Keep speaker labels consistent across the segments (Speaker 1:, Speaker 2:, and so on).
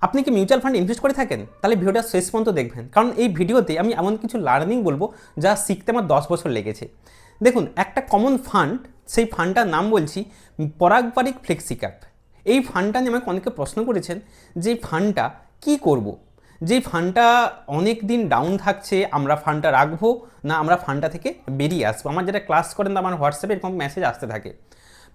Speaker 1: আপনি কি মিউচুয়াল ফান্ডে ইনভেস্ট করে থাকেন? তাহলে ভিডিওটা শেষ পর্যন্ত দেখবেন, কারণ এই ভিডিওতে আমি এমন কিছু লার্নিং বলবো যা শিখতে আমার 10 বছর লেগেছে। দেখুন, একটা কমন ফান্ড, সেই ফান্ডটার নাম বলছি পরাগপারিক ফ্লেক্সি ক্যাপ। এই ফান্ডটা নিয়ে আমাকে অনেকে প্রশ্ন করেছেন যে ফান্ডটা কী করব, যে ফান্ডটা অনেক দিন ডাউন থাকছে, আমরা ফান্ডটা রাখবো না আমরা ফান্ডটা থেকে বেরিয়ে আসবো। আমার যেটা ক্লাস করেন আমার হোয়াটসঅ্যাপে এরকম মেসেজ আসতে থাকে।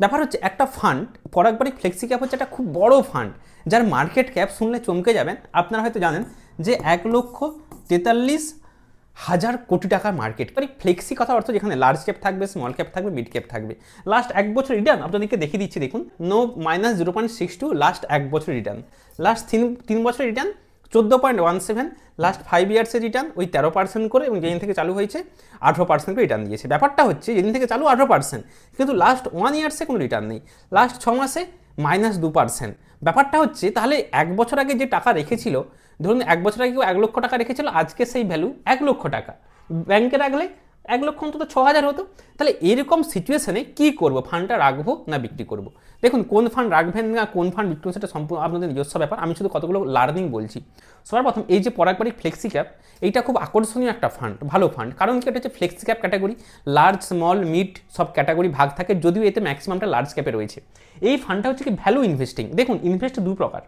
Speaker 1: ব্যাপার হচ্ছে, একটা ফান্ড পরাগপারিক ফ্লেক্সি ক্যাপ হচ্ছে একটা খুব বড় ফান্ড, যার মার্কেট ক্যাপ শুনলে চমকে যাবেন। আপনারা হয়তো জানেন যে 1,43,000 কোটি টাকার মার্কেট। ফ্লেক্সি কথা অর্থ যেখানে লার্জ ক্যাপ থাকবে, স্মল ক্যাপ থাকবে, মিড ক্যাপ থাকবে। লাস্ট এক বছর রিটার্ন আপনাদেরকে দেখিয়ে দিচ্ছি, দেখুন, নো -0.62 লাস্ট এক বছর রিটার্ন। লাস্ট তিন বছর রিটার্ন 14.17, লাস্ট 5 ইয়ার্সের রিটার্ন ওই 13% করে, এবং যেদিন থেকে চালু হয়েছে 18% করে রিটার্ন দিয়েছে। ব্যাপারটা হচ্ছে, যেদিন থেকে চালু 18%, কিন্তু লাস্ট 1 ইয়ার্সে কোনো রিটার্ন নেই, লাস্ট 6 মাসে -2%। ব্যাপারটা হচ্ছে, তাহলে এক বছর আগে যে টাকা রেখেছিল, ধরুন এক বছর আগে কেউ 1 লক্ষ টাকা রেখেছিল, আজকে সেই ভ্যালু 1 লক্ষ টাকা, ব্যাংকে রাখলে 1 লক্ষ অন্তত 6,000 হতো। তাহলে এরকম সিচুয়েশনে কী করবো, ফান্ডটা রাখবো না বিক্রি করবো? দেখুন, কোন ফান্ড রাখবেন না কোন ফান্ড বিক্রি করবেন সেটা সম্পূর্ণ আপনাদের নিজস্ব ব্যাপার। আমি শুধু কতগুলো লার্নিং বলছি। সবার প্রথম, এই যে পরাগপারিক ফ্লেক্সি ক্যাপ, এইটা খুব আকর্ষণীয় একটা ফান্ড, ভালো ফান্ড। কারণ কি, এটা হচ্ছে flexi cap category, large small mid সব ক্যাটাগরি ভাগ থাকে, যদিও এতে ম্যাক্সিমামটা লার্জ ক্যাপে রয়েছে। এই ফান্ডটা হচ্ছে কি ভ্যালু ইনভেস্টিং। দেখুন, ইনভেস্ট দু প্রকার,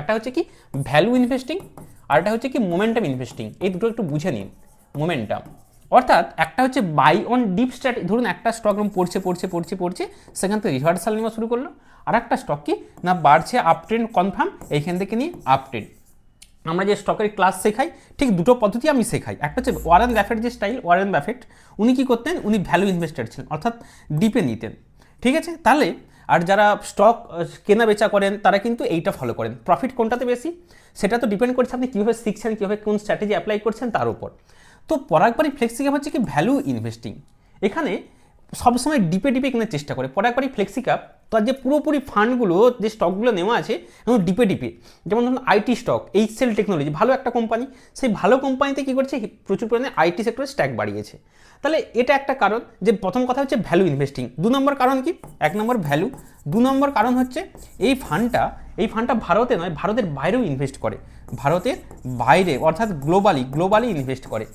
Speaker 1: একটা হচ্ছে কি ভ্যালু ইনভেস্টিং, আর একটা হচ্ছে কি মোমেন্টাম ইনভেস্টিং। এই দুটো একটু বুঝে নিন। মোমেন্টাম অর্থাৎ একটা হচ্ছে বাই অন ডিপ স্ট্র্যাটেজি, ধরুন একটা স্টক পড়ছে, সেখান থেকে রিভার্সাল নেওয়া শুরু করলো। আর একটা স্টক কি না বাড়ছে, আপ ট্রেন্ড কনফার্ম, এইখান থেকে নিয়ে আপ ট্রেন্ড। আমরা যে স্টকের ক্লাস শেখাই, ঠিক দুটো পদ্ধতি আমি শেখাই। একটা হচ্ছে ওয়ারেন বাফেট যে স্টাইল, ওয়ারেন বাফেট উনি কী করতেন, উনি ভ্যালু ইনভেস্টার ছিলেন, অর্থাৎ ডিপে নিতেন। ঠিক আছে, তাহলে আর যারা স্টক কেনা বেচা করেন তারা কিন্তু এইটা ফলো করেন। প্রফিট কোনটাতে বেশি সেটা তো ডিপেন্ড করছে আপনি কীভাবে শিখছেন, কীভাবে কোন স্ট্র্যাটেজি অ্যাপ্লাই করছেন তার উপর। তো পরাগপারিক ফ্লেক্সি ক্যাপ হচ্ছে কি ভ্যালু ইনভেস্টিং। এখানে সবসময় ডিপে কেনার চেষ্টা করে। পরাগপারিক ফ্লেক্সি ক্যাপ তার যে পুরোপুরি ফান্ডগুলো, যে স্টকগুলো নেওয়া আছে এবং ডিপে, যেমন ধরুন আইটি স্টক, এইচসেল টেকনোলজি, ভালো একটা কোম্পানি, সেই ভালো কোম্পানিতে কী করছে, প্রচুর পরিমাণে আইটি সেক্টরে স্ট্যাক বাড়িয়েছে। তাহলে এটা একটা কারণ, যে প্রথম কথা হচ্ছে ভ্যালু ইনভেস্টিং। 2 নম্বর কারণ কি, 1 নম্বর ভ্যালু, 2 নম্বর কারণ হচ্ছে এই ফান্ডটা ভারতে নয়, ভারতের বাইরেও ইনভেস্ট করে। ভারতের বাইরে অর্থাৎ গ্লোবালি ইনভেস্ট করে।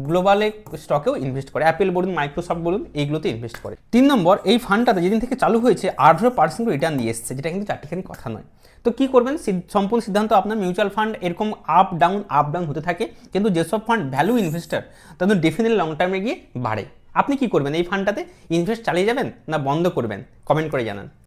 Speaker 1: গ্লোবালে স্টকেও ইনভেস্ট করে, অ্যাপেল বলুন, মাইক্রোসফট বলুন, এইগুলোতে ইনভেস্ট করে। 3 নম্বর, এই ফান্ডটাতে যেদিন থেকে চালু হয়েছে 18% রিটার্ন দিয়ে এসছে, যেটা কিন্তু চারটিখানি কথা নয়। তো কী করবেন, সম্পূর্ণ সিদ্ধান্ত আপনার। মিউচুয়াল ফান্ড এরকম আপ ডাউন হতে থাকে, কিন্তু যেসব ফান্ড ভ্যালু ইনভেস্টার তাদের ডেফিনেটলি লং টার্মে গিয়ে বাড়ে। আপনি কী করবেন, এই ফান্ডটাতে ইনভেস্ট চালিয়ে যাবেন না বন্ধ করবেন? কমেন্ট করে জানান।